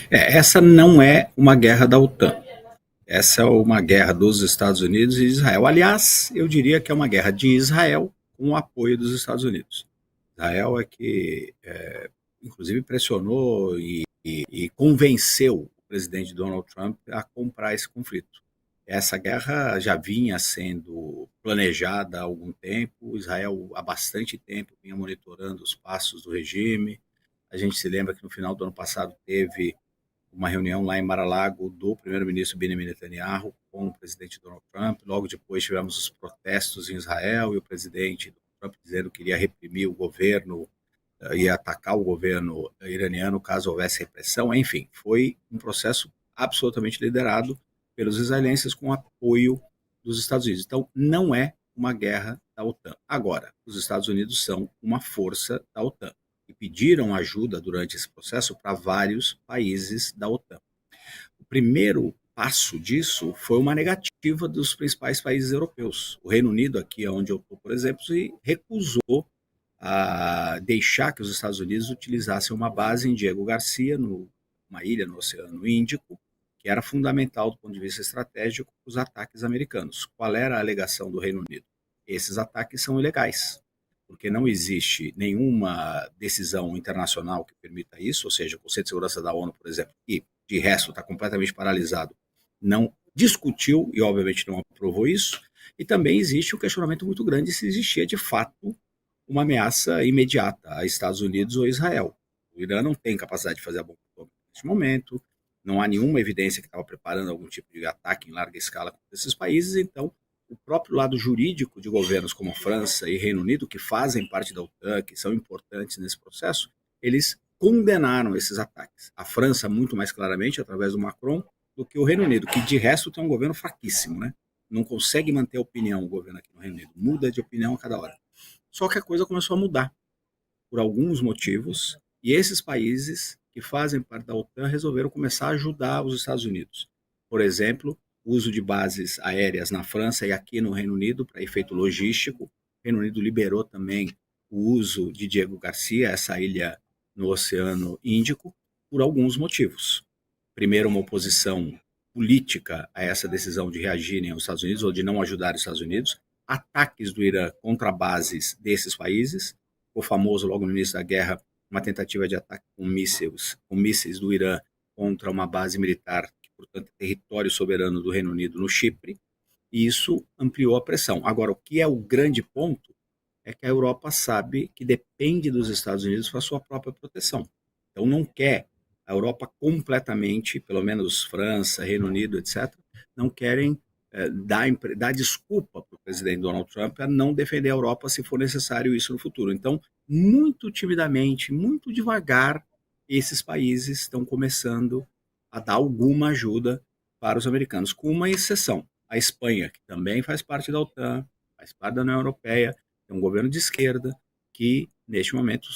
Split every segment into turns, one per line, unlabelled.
Essa não é uma guerra da OTAN. Essa é uma guerra dos Estados Unidos e Israel. Aliás, eu diria que é uma guerra de Israel com o apoio dos Estados Unidos. Israel é que, inclusive, pressionou e convenceu o presidente Donald Trump a comprar esse conflito. Essa guerra já vinha sendo planejada há algum tempo. Israel, há bastante tempo, vinha monitorando os passos do regime. A gente se lembra que no final do ano passado teve uma reunião lá em Mar-a-Lago do primeiro-ministro Benjamin Netanyahu com o presidente Donald Trump. Logo depois tivemos os protestos em Israel e o presidente Trump dizendo que iria reprimir o governo, ia atacar o governo iraniano caso houvesse repressão. Enfim, foi um processo absolutamente liderado pelos israelenses com apoio dos Estados Unidos. Então, não é uma guerra da OTAN. Agora, os Estados Unidos são uma força da OTAN e pediram ajuda durante esse processo para vários países da OTAN. O primeiro passo disso foi uma negativa dos principais países europeus. O Reino Unido, aqui onde eu estou, por exemplo, se recusou a deixar que os Estados Unidos utilizassem uma base em Diego Garcia, numa ilha no Oceano Índico, que era fundamental do ponto de vista estratégico para os ataques americanos. Qual era a alegação do Reino Unido? Esses ataques são ilegais, porque não existe nenhuma decisão internacional que permita isso, ou seja, o Conselho de Segurança da ONU, por exemplo, que de resto está completamente paralisado, não discutiu e obviamente não aprovou isso, e também existe um questionamento muito grande se existia de fato uma ameaça imediata a Estados Unidos ou Israel. O Irã não tem capacidade de fazer a bomba atômica neste momento, não há nenhuma evidência que estava preparando algum tipo de ataque em larga escala contra esses países, então o próprio lado jurídico de governos como França e Reino Unido, que fazem parte da OTAN, que são importantes nesse processo, eles condenaram esses ataques. A França, muito mais claramente, através do Macron, do que o Reino Unido, que de resto tem um governo fraquíssimo, né? Não consegue manter a opinião, o governo aqui no Reino Unido, muda de opinião a cada hora. Só que a coisa começou a mudar por alguns motivos, e esses países que fazem parte da OTAN resolveram começar a ajudar os Estados Unidos. Por exemplo, o uso de bases aéreas na França e aqui no Reino Unido para efeito logístico. O Reino Unido liberou também o uso de Diego Garcia, essa ilha no Oceano Índico, por alguns motivos. Primeiro, uma oposição política a essa decisão de reagirem aos Estados Unidos ou de não ajudar os Estados Unidos, ataques do Irã contra bases desses países, o famoso logo no início da guerra, uma tentativa de ataque com mísseis do Irã contra uma base militar, que portanto é território soberano do Reino Unido no Chipre, e isso ampliou a pressão. Agora, o que é o grande ponto é que a Europa sabe que depende dos Estados Unidos para a sua própria proteção. Então não quer a Europa completamente, pelo menos França, Reino Unido, etc., não querem dar desculpa para o presidente Donald Trump a não defender a Europa se for necessário isso no futuro. Então, muito timidamente, muito devagar, esses países estão começando a dar alguma ajuda para os americanos, com uma exceção. A Espanha, que também faz parte da OTAN, faz parte da União Europeia, tem um governo de esquerda que, neste momento,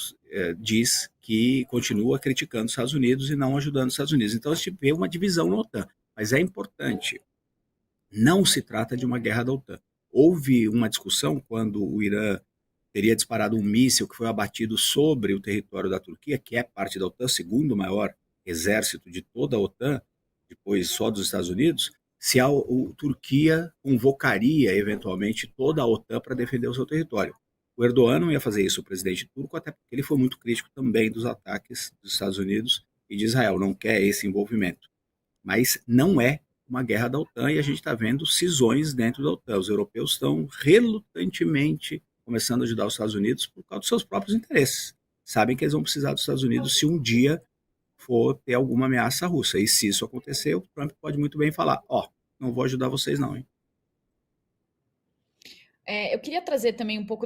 diz que continua criticando os Estados Unidos e não ajudando os Estados Unidos. Então, a gente vê uma divisão na OTAN. Mas é importante, não se trata de uma guerra da OTAN. Houve uma discussão quando o Irã teria disparado um míssil que foi abatido sobre o território da Turquia, que é parte da OTAN, segundo maior exército de toda a OTAN, depois só dos Estados Unidos, se a Turquia convocaria eventualmente toda a OTAN para defender o seu território. O Erdogan não ia fazer isso, o presidente turco, até porque ele foi muito crítico também dos ataques dos Estados Unidos e de Israel, não quer esse envolvimento. Mas não é uma guerra da OTAN e a gente está vendo cisões dentro da OTAN. Os europeus estão relutantemente começando a ajudar os Estados Unidos por causa dos seus próprios interesses. Sabem que eles vão precisar dos Estados Unidos se um dia for ter alguma ameaça russa. E se isso acontecer, o Trump pode muito bem falar: ó, não vou ajudar vocês não, hein?
Eu queria trazer também um pouco